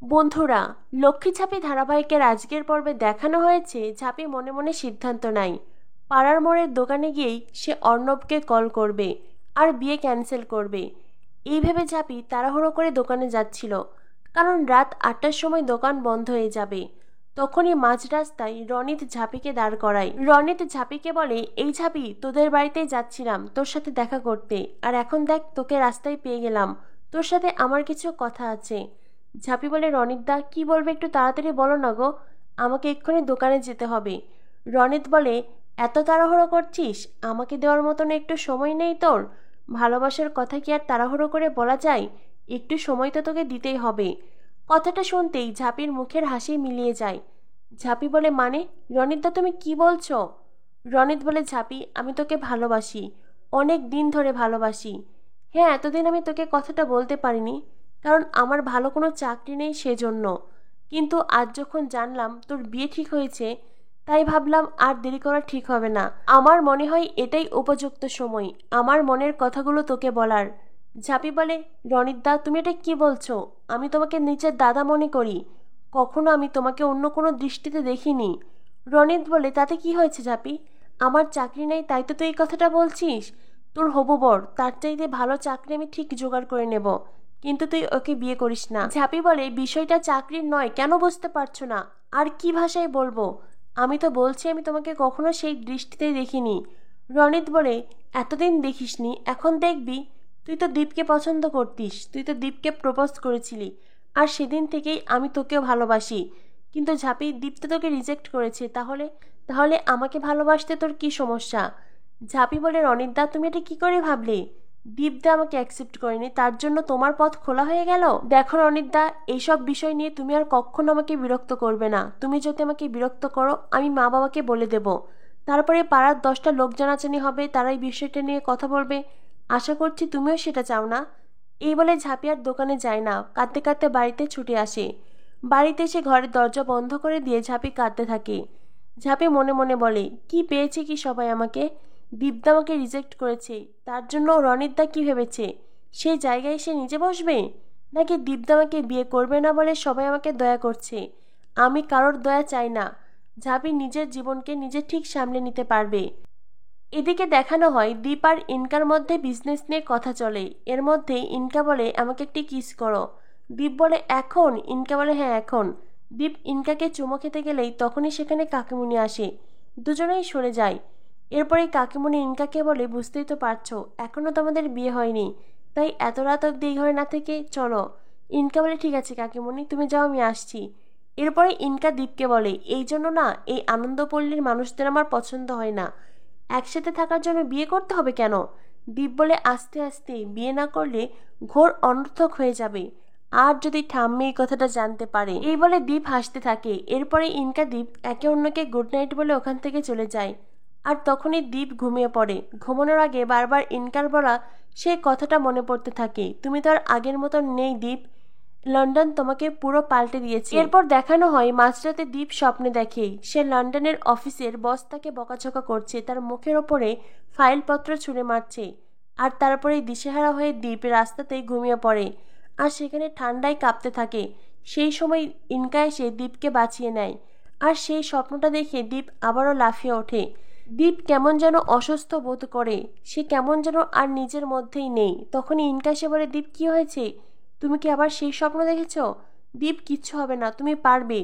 বন্ধুরা, লক্ষ্মী ঝাঁপি ধারাবাহিকের আজকের পর্বে দেখানো হয়েছে ঝাঁপি মনে মনে সিদ্ধান্ত নেয় পাড়ার মোড়ের দোকানে গিয়েই সে অর্ণবকে কল করবে আর বিয়ে ক্যান্সেল করবে। এই ভেবে ঝাঁপি তাড়াহুড়ো করে দোকানে যাচ্ছিল, কারণ রাত 8টার সময় দোকান বন্ধ হয়ে যাবে। তখনই মাঝ রাস্তায় রনিত ঝাঁপিকে দাঁড় করায়। রনিত ঝাঁপিকে বলে, এই ঝাঁপি, তোদের বাড়িতেই যাচ্ছিলাম তোর সাথে দেখা করতে, আর এখন দেখ তোকে রাস্তায় পেয়ে গেলাম, তোর সাথে আমার কিছু কথা আছে। ঝাঁপি বলে, রনিতদা কি বলবে একটু তাড়াতাড়ি বলো না গো, আমাকে এক্ষুনি দোকানে যেতে হবে। রনিত বলে, এত তাড়াহুড়ো করছিস, আমাকে দেওয়ার মতন একটু সময় নেই তোর? ভালোবাসার কথা কি আর তাড়াহুড়ো করে বলা যায়? একটু সময় তো তোকে দিতেই হবে। কথাটা শুনতেই ঝাঁপির মুখের হাসি মিলিয়ে যায়। ঝাঁপি বলে, মানে রনিতদা তুমি কি বলছো? রনিত বলে, ঝাঁপি আমি তোকে ভালোবাসি, অনেক দিন ধরে ভালোবাসি। হ্যাঁ, এতদিন আমি তোকে কথাটা বলতে পারিনি, কারণ আমার ভালো কোনো চাকরি নেই সেজন্য। কিন্তু আজ যখন জানলাম তোর বিয়ে ঠিক হয়েছে, তাই ভাবলাম আর দেরি করা ঠিক হবে না। আমার মনে হয় এটাই উপযুক্ত সময় আমার মনের কথাগুলো তোকে বলার। ঝাঁপি বলে, রনিতদা তুমি এটা কি বলছো? আমি তোমাকে নিজের দাদা মনে করি, কখনো আমি তোমাকে অন্য কোনো দৃষ্টিতে দেখিনি। রনিত বলে, তাতে কি হয়েছে ঝাঁপি? আমার চাকরি নেই তাই তো তুই এই কথাটা বলছিস? তোর হবু বর, তার চাইতে ভালো চাকরি আমি ঠিক জোগাড় করে নেব, কিন্তু তুই ওকে বিয়ে করিস না। ঝাঁপি বলে, বিষয়টা চাকরির নয়, কেন বুঝতে পারছো না? আর কি ভাষায় বলবো? আমি তো বলছি আমি তোমাকে কখনো সেই দৃষ্টিতেই দেখিনি। রনিত বলে, এতদিন দেখিসনি, এখন দেখবি। তুই তো দীপকে পছন্দ করতিস, তুই তো দীপকে প্রপোজ করেছিলি, আর সেদিন থেকেই আমি তোকেও ভালোবাসি। কিন্তু ঝাঁপি, দীপ তো তোকে রিজেক্ট করেছে, তাহলে তাহলে আমাকে ভালোবাসতে তোর কি সমস্যা? ঝাঁপি বলে, রনিতদা তুমি এটা কি করে ভাবলে? দীপদা আমাকে অ্যাকসেপ্ট করেনি, তার জন্য তোমার পথ খোলা হয়ে গেল? দেখো রনিতদা, এইসব বিষয় নিয়ে তুমি আর কখনো আমাকে বিরক্ত করবে না। তুমি যদি আমাকে বিরক্ত করো, আমি মা বাবাকে বলে দেব, তারপরে পাড়ার 10টা লোক জানাজানি হবে, তারা এই বিষয়টা নিয়ে কথা বলবে। আশা করছি তুমিও সেটা চাও না। এই বলে ঝাঁপি আর দোকানে যায় না, কাঁদতে কাঁদতে বাড়িতে ছুটে আসে। বাড়িতে এসে ঘরের দরজা বন্ধ করে দিয়ে ঝাঁপি কাঁদতে থাকে। ঝাঁপি মনে মনে বলে, কি পেয়েছে কি সবাই আমাকে? দীপদা আমাকে রিজেক্ট করেছে, তার জন্য রনিতদা কি ভেবেছে? সেই জায়গায় সে নিজে বসবে, নাকি দীপদা আমাকে বিয়ে করবে না বলে সবাই আমাকে দয়া করছে? আমি কারোর দয়া চাই না। ঝাঁপি নিজের জীবনকে নিজে ঠিক সামলে নিতে পারবে। এদিকে দেখানো হয় দীপ আর ইনকার মধ্যে বিজনেস নিয়ে কথা চলে। এর মধ্যেই ইনকা বলে, আমাকে একটি কিস করো। দীপ বলে, এখন? ইনকা বলে, হ্যাঁ এখন। দীপ ইনকাকে চুমো খেতে গেলেই তখনই সেখানে কাকিমুনি আসে। দুজনেই সরে যায়। এরপরে কাকিমুনি ইনকাকে বলে, বুঝতেই তো পারছো এখনো তো আমাদের বিয়ে হয়নি, তাই এত রাত অব্দি এই ঘরে না থেকে চলো। ইনকা বলে, ঠিক আছে কাকিমুনি, তুমি যাও, আমি আসছি। এরপরে ইনকা দীপকে বলে, এই জন্য না এই আনন্দপল্লীর মানুষদের আমার পছন্দ হয় না। একসাথে থাকার জন্য বিয়ে করতে হবে কেন? দীপ বলে, আস্তে আস্তে, বিয়ে না করলে ঘোর অনর্থক হয়ে যাবে, আর যদি ঠাম্মি এই কথাটা জানতে পারে। এই বলে দীপ হাসতে থাকে। এরপরে ইনকা দীপ একে অন্যকে গুড নাইট বলে ওখান থেকে চলে যায়। আর তখনই দীপ ঘুমিয়ে পড়ে। ঘুমানোর আগে বারবার ইনকার বলা সেই কথাটা মনে পড়তে থাকে, তুমি তো আর আগের মতন নেই দীপ, লন্ডন তোমাকে পুরো পাল্টে দিয়েছে। এরপর দেখানো হয় মাঝরাতে দীপ স্বপ্নে দেখে সে লন্ডনের অফিসের বস তাকে বকাঝকা করছে, তার মুখের ওপরে ফাইলপত্র ছুঁড়ে মারছে। আর তারপরে দিশেহারা হয়ে দীপ রাস্তাতেই ঘুমিয়ে পড়ে, আর সেখানে ঠান্ডায় কাঁপতে থাকে। সেই সময় ইনকা এসে দীপকে বাঁচিয়ে নেয়। আর সেই স্বপ্নটা দেখে দীপ আবারও লাফিয়ে ওঠে। দীপ কেমন যেন অসুস্থ বোধ করে, সে কেমন যেন আর নিজের মধ্যেই নেই। তখনই ইনকা এসে বলে, দীপ কি হয়েছে? তুমি কি আবার সেই স্বপ্ন দেখেছ? দীপ, কিচ্ছু হবে না, তুমি পারবে,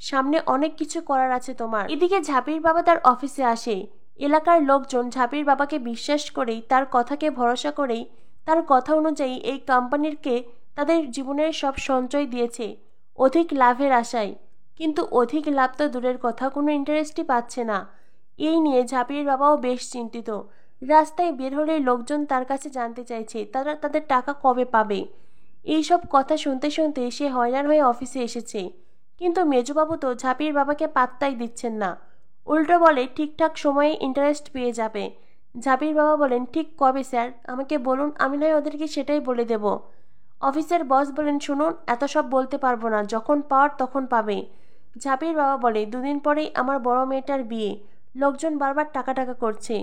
সামনে অনেক কিছু করার আছে তোমার। এদিকে ঝাঁপির বাবা তার অফিসে আসে। এলাকার লোকজন ঝাঁপির বাবাকে বিশ্বাস করেই, তার কথাকে ভরসা করেই, তার কথা অনুযায়ী এই কোম্পানিরকে তাদের জীবনের সব সঞ্চয় দিয়েছে অধিক লাভের আশায়। কিন্তু অধিক লাভ তো দূরের কথা, কোনো ইন্টারেস্টই পাচ্ছে না। এই নিয়ে ঝাঁপির বাবাও বেশ চিন্তিত। রাস্তায় বের হলেই লোকজন তার কাছে জানতে চাইছে তারা তাদের টাকা কবে পাবে। এইসব কথা শুনতে শুনতে সে হয়রান হয়ে অফিসে এসেছে। কিন্তু মেজবাবু তো ঝাঁপির বাবাকে পাত্তাই দিচ্ছেন না, উল্টো বলে ঠিকঠাক সময়ে ইন্টারেস্ট পেয়ে যাবে। ঝাঁপির বাবা বলেন, ঠিক কবে স্যার, আমাকে বলুন, আমি নয় ওদেরকে সেটাই বলে দেব। অফিসের বস বলেন, শুনুন, এত সব বলতে পারবো না, যখন পাওয়ার তখন পাবে। ঝাঁপির বাবা বলে, দুদিন পরেই আমার বড় মেয়েটার বিয়ে, লোকজন বারবার টাকা টাকা করছে,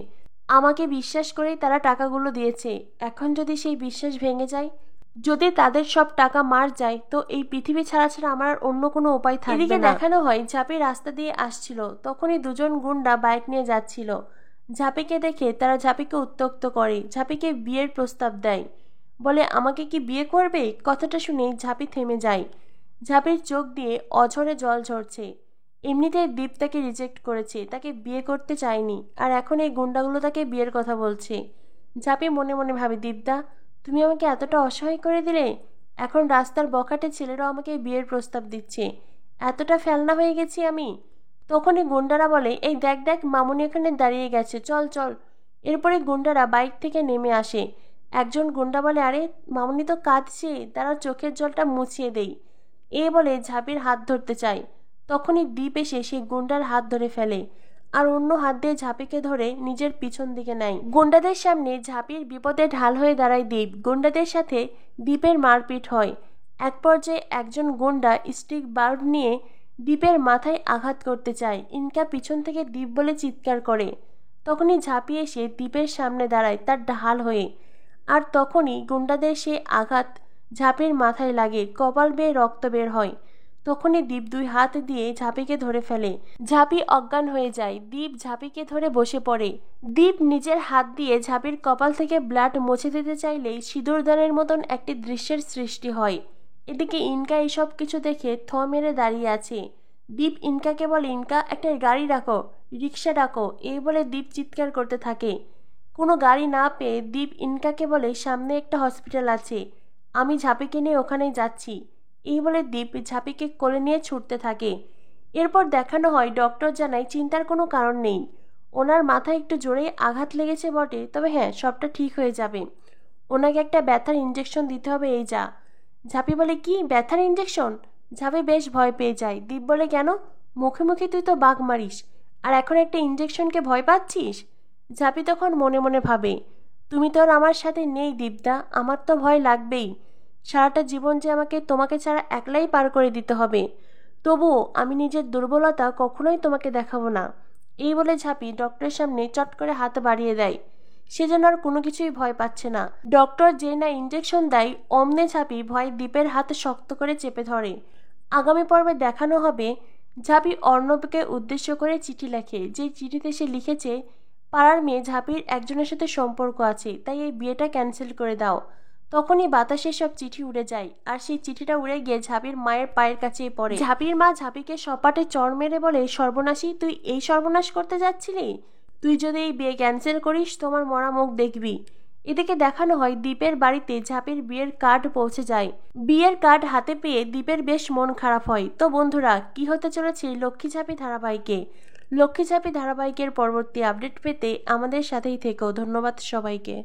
আমাকে বিশ্বাস করেই তারা টাকাগুলো দিয়েছে, এখন যদি সেই বিশ্বাস ভেঙে যায়, যদি তাদের সব টাকা মার যায় তো এই পৃথিবী ছাড়া ছাড়া আমার আর অন্য কোনো উপায় থাকবে না। এদিকে দেখানো হয় ঝাঁপি রাস্তা দিয়ে আসছিল, তখনই দুজন গুন্ডা বাইক নিয়ে যাচ্ছিল। ঝাঁপিকে দেখে তারা ঝাঁপিকে উত্ত্যক্ত করে, ঝাঁপিকে বিয়ের প্রস্তাব দেয়, বলে আমাকে কি বিয়ে করবে। কথাটা শুনেই ঝাঁপি থেমে যায়। ঝাঁপির চোখ দিয়ে অঝরে জল ঝরছে। এমনিতেই দীপ তাকে রিজেক্ট করেছে, তাকে বিয়ে করতে চায়নি, আর এখন এই গুন্ডাগুলো তাকে বিয়ের কথা বলছে। ঝাঁপি মনে মনে ভাবে, দীপদা তুমি আমাকে এতটা অসহায় করে দিলে, এখন রাস্তার বখাটে ছেলেরাও আমাকে বিয়ের প্রস্তাব দিচ্ছে, এতটা ফেলনা হয়ে গেছি আমি। তখনই গুন্ডারা বলে, এই দেখ দেখ মামুনি এখানে দাঁড়িয়ে গেছে, চল চল। এরপরে গুন্ডারা বাইক থেকে নেমে আসে। একজন গুন্ডা বলে, আরে মামুনি তো কাঁদছে, তারা চোখের জলটা মুছিয়ে দেই। এ বলে ঝাঁপির হাত ধরতে চায়, তখনই দীপ এসে সেই গুন্ডার হাত ধরে ফেলে, আর অন্য হাত দিয়ে ঝাঁপিকে ধরে নিজের পিছন দিকে নেয়। গুন্ডাদের সামনে ঝাঁপির বিপদে ঢাল হয়ে দাঁড়ায় দীপ। গুন্ডাদের সাথে দীপের মারপিট হয়। এক পর্যায়ে একজন গুন্ডা স্টিক বার নিয়ে দীপের মাথায় আঘাত করতে চায়। ইনকা পিছন থেকে দীপ বলে চিৎকার করে। তখনই ঝাঁপি এসে দীপের সামনে দাঁড়ায় তার ঢাল হয়ে, আর তখনই গুন্ডাদের সে আঘাত ঝাঁপির মাথায় লাগে, কপাল বেয়ে রক্ত বের হয়। তখনই দীপ দুই হাত দিয়ে ঝাঁপিকে ধরে ফেলে। ঝাঁপি অজ্ঞান হয়ে যায়। দীপ ঝাঁপিকে ধরে বসে পড়ে। দীপ নিজের হাত দিয়ে ঝাঁপির কপাল থেকে ব্লাড মুছে দিতে চাইলেই সিঁদুরদানের মতন একটি দৃশ্যের সৃষ্টি হয়। এদিকে ইনকা এসব কিছু দেখে থ মেরে দাঁড়িয়ে আছে। দীপ ইনকাকে বলে, ইনকা একটা গাড়ি ডাকো, রিক্সা ডাকো। এই বলে দীপ চিৎকার করতে থাকে। কোনো গাড়ি না পেয়ে দীপ ইনকাকে বলে, সামনে একটা হসপিটাল আছে, আমি ঝাঁপিকে নিয়ে ওখানেই যাচ্ছি। এই বলে দীপ ঝাঁপিকে কোলে নিয়ে ছুটতে থাকে। এরপর দেখানো হয় ডক্টর জানায় চিন্তার কোনো কারণ নেই, ওনার মাথায় একটু জোরেই আঘাত লেগেছে বটে, তবে হ্যাঁ সবটা ঠিক হয়ে যাবে, ওনাকে একটা ব্যথার ইঞ্জেকশন দিতে হবে, এই যা। ঝাঁপি বলে, কি ব্যথার ইঞ্জেকশন? ঝাঁপি বেশ ভয় পেয়ে যায়। দীপ বলে, কেন? মুখে মুখে তুই তো বাঘ মারিস, আর এখন একটা ইঞ্জেকশনকে ভয় পাচ্ছিস? ঝাঁপি তখন মনে মনে ভাবে, তুমি তো আর আমার সাথে নেই দীপদা, আমার তো ভয় লাগবেই। সারাটা জীবন যে আমাকে তোমাকে ছাড়া একলাই পার করে দিতে হবে, তবুও আমি নিজের দুর্বলতা কখনোই তোমাকে দেখাবো না। এই বলে ঝাঁপি ডক্টরের সামনে চট করে হাত বাড়িয়ে দেয়। সে যেন আর কোনো কিছুই ভয় পাচ্ছে না। ডক্টর যে না ইঞ্জেকশন দেয়, অমনে ঝাঁপি ভয়ে দীপের হাত শক্ত করে চেপে ধরে। আগামী পর্বে দেখানো হবে ঝাঁপি অর্ণবকে উদ্দেশ্য করে চিঠি লেখে, যে চিঠিতে সে লিখেছে পাড়ার মেয়ে ঝাঁপির একজনের সাথে সম্পর্ক আছে, তাই এই বিয়েটা ক্যান্সেল করে দাও। তখনই বাতাসে সব চিঠি উড়ে যায়, আর সেই চিঠিটা উড়ে গিয়ে ঝাঁপির মায়ের পায়ের কাছেই পড়ে। ঝাঁপির মা ঝাঁপিকে সপাটে চড় মেরে বলে, সর্বনাশী, তুই এই সর্বনাশ করতে যাচ্ছিলি? তুই যদি এই বিয়ে ক্যান্সেল করিস তোমার মরা মুখ দেখবি। এদিকে দেখানো হয় দ্বীপের বাড়িতে ঝাঁপির বিয়ের কার্ড পৌঁছে যায়। বিয়ের কার্ড হাতে পেয়ে দ্বীপের বেশ মন খারাপ হয়। তো বন্ধুরা, কি হতে চলেছে লক্ষ্মী ঝাঁপি ধারাবাহিকে? লক্ষ্মী ঝাঁপি ধারাবাহিকের পরবর্তী আপডেট পেতে আমাদের সাথেই থেকো। ধন্যবাদ সবাইকে।